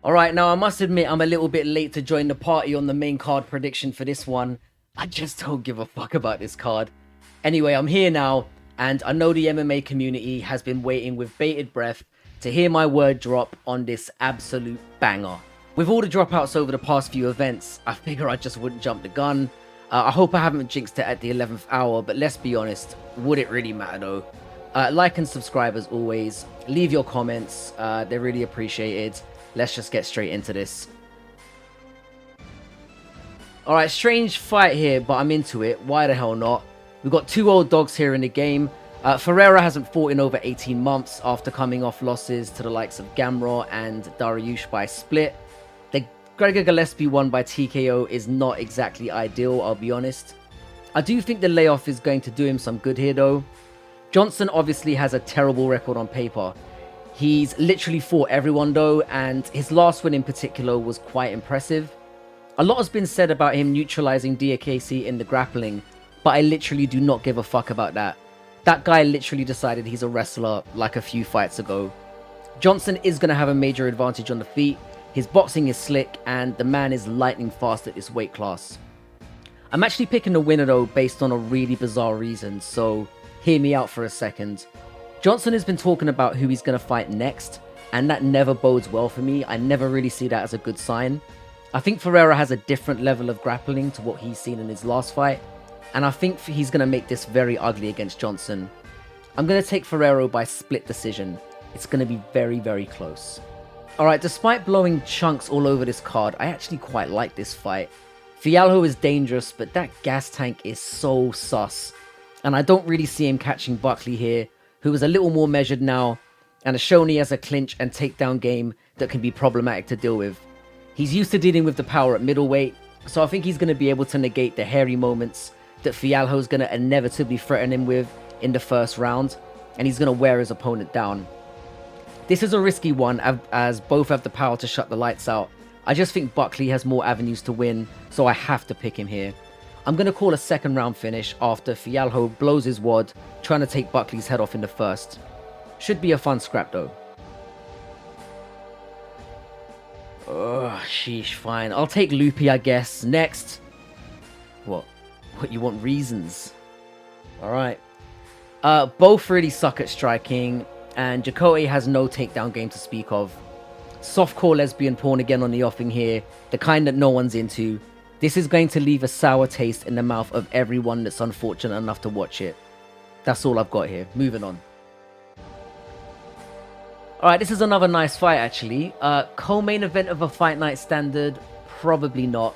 Alright, now I must admit I'm a little bit late to join the party on the main card prediction for this one. I just don't give a fuck about this card. Anyway, I'm here now, and I know the MMA community has been waiting with bated breath to hear my word drop on this absolute banger. With all the dropouts over the past few events, I figure I just wouldn't jump the gun. I hope I haven't jinxed it at the 11th hour, but let's be honest, would it really matter though? Like and subscribe as always, leave your comments, they're really appreciated. Let's just get straight into this. Alright, strange fight here, but I'm into it. Why the hell not? We've got two old dogs here in the game. Ferreira hasn't fought in over 18 months after coming off losses to the likes of Gamrot and Dariush by split. The Gregor Gillespie one by TKO is not exactly ideal, I'll be honest. I do think the layoff is going to do him some good here though. Johnson obviously has a terrible record on paper. He's literally fought everyone though, and his last win in particular was quite impressive. A lot has been said about him neutralizing Diakese in the grappling, but I literally do not give a fuck about that. That guy literally decided he's a wrestler like a few fights ago. Johnson is going to have a major advantage on the feet. His boxing is slick, and the man is lightning fast at this weight class. I'm actually picking the winner though based on a really bizarre reason, so hear me out for a second. Johnson has been talking about who he's going to fight next, and that never bodes well for me. I never really see that as a good sign. I think Ferreira has a different level of grappling to what he's seen in his last fight, and I think he's going to make this very ugly against Johnson. I'm going to take Ferreira by split decision. It's going to be very, very close. Alright, despite blowing chunks all over this card, I actually quite like this fight. Fialho is dangerous, but that gas tank is so sus, and I don't really see him catching Buckley here, who is a little more measured now, and has shown he has a clinch and takedown game that can be problematic to deal with. He's used to dealing with the power at middleweight, so I think he's going to be able to negate the hairy moments that Fialho is going to inevitably threaten him with in the first round, and he's going to wear his opponent down. This is a risky one, as both have the power to shut the lights out. I just think Buckley has more avenues to win, so I have to pick him here. I'm going to call a second round finish after Fialho blows his wad, trying to take Buckley's head off in the first. Should be a fun scrap though. Ugh, sheesh, fine. I'll take Loopy, I guess. Next. What, you want reasons? Alright. Both really suck at striking, and Ducote has no takedown game to speak of. Softcore lesbian porn again on the offing here, the kind that no one's into. This is going to leave a sour taste in the mouth of everyone that's unfortunate enough to watch it. That's all I've got here. Moving on. Alright, this is another nice fight actually. Co-main event of a fight night standard? Probably not.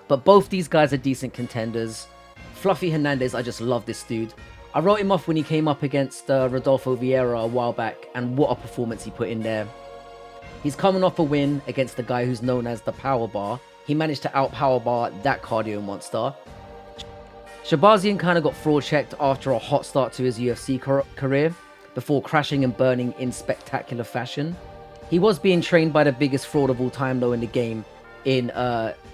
But both these guys are decent contenders. Fluffy Hernandez, I just love this dude. I wrote him off when he came up against Rodolfo Vieira a while back, and what a performance he put in there. He's coming off a win against the guy who's known as the Power Bar. He managed to out-powerbar that cardio monster. Sharbazyhan kind of got fraud checked after a hot start to his UFC career, before crashing and burning in spectacular fashion. He was being trained by the biggest fraud of all time though in the game, in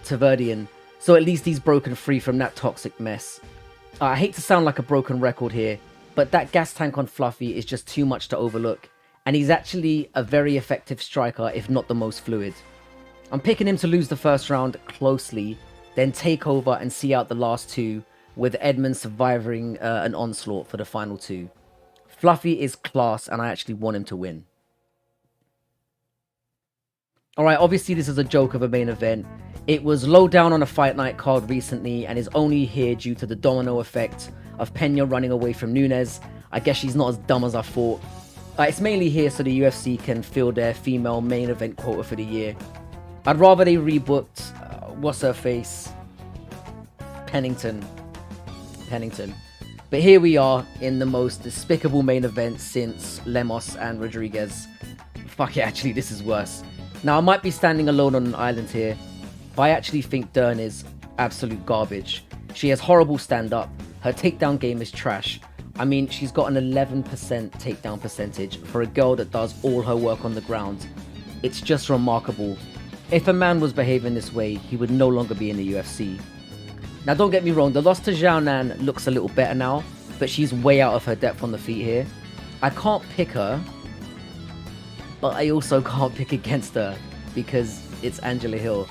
Taverdian, so at least he's broken free from that toxic mess. I hate to sound like a broken record here, but that gas tank on Fluffy is just too much to overlook, and he's actually a very effective striker, if not the most fluid. I'm picking him to lose the first round closely, then take over and see out the last two, with Edmund surviving an onslaught for the final two. Fluffy is class, and I actually want him to win. Alright, obviously this is a joke of a main event. It was low down on a fight night card recently, and is only here due to the domino effect of Pena running away from Nunes. I guess she's not as dumb as I thought. It's mainly here so the UFC can fill their female main event quota for the year. I'd rather they rebooked, what's her face? Pennington. But here we are in the most despicable main event since Lemos and Rodriguez. Fuck it, actually, this is worse. Now, I might be standing alone on an island here, but I actually think Dern is absolute garbage. She has horrible stand-up, her takedown game is trash. I mean, she's got an 11% takedown percentage for a girl that does all her work on the ground. It's just remarkable. If a man was behaving this way, he would no longer be in the UFC. Now don't get me wrong, the loss to Zhao Nan looks a little better now, but she's way out of her depth on the feet here. I can't pick her, but I also can't pick against her. because it's Angela Hill.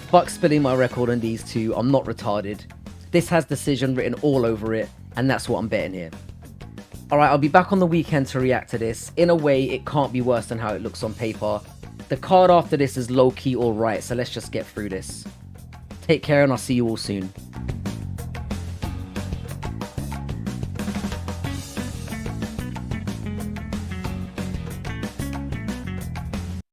Fuck spilling my record on these two, I'm not retarded. This has decision written all over it, and that's what I'm betting here. Alright, I'll be back on the weekend to react to this. In a way, it can't be worse than how it looks on paper. The card after this is low-key alright, so let's just get through this. Take care and I'll see you all soon.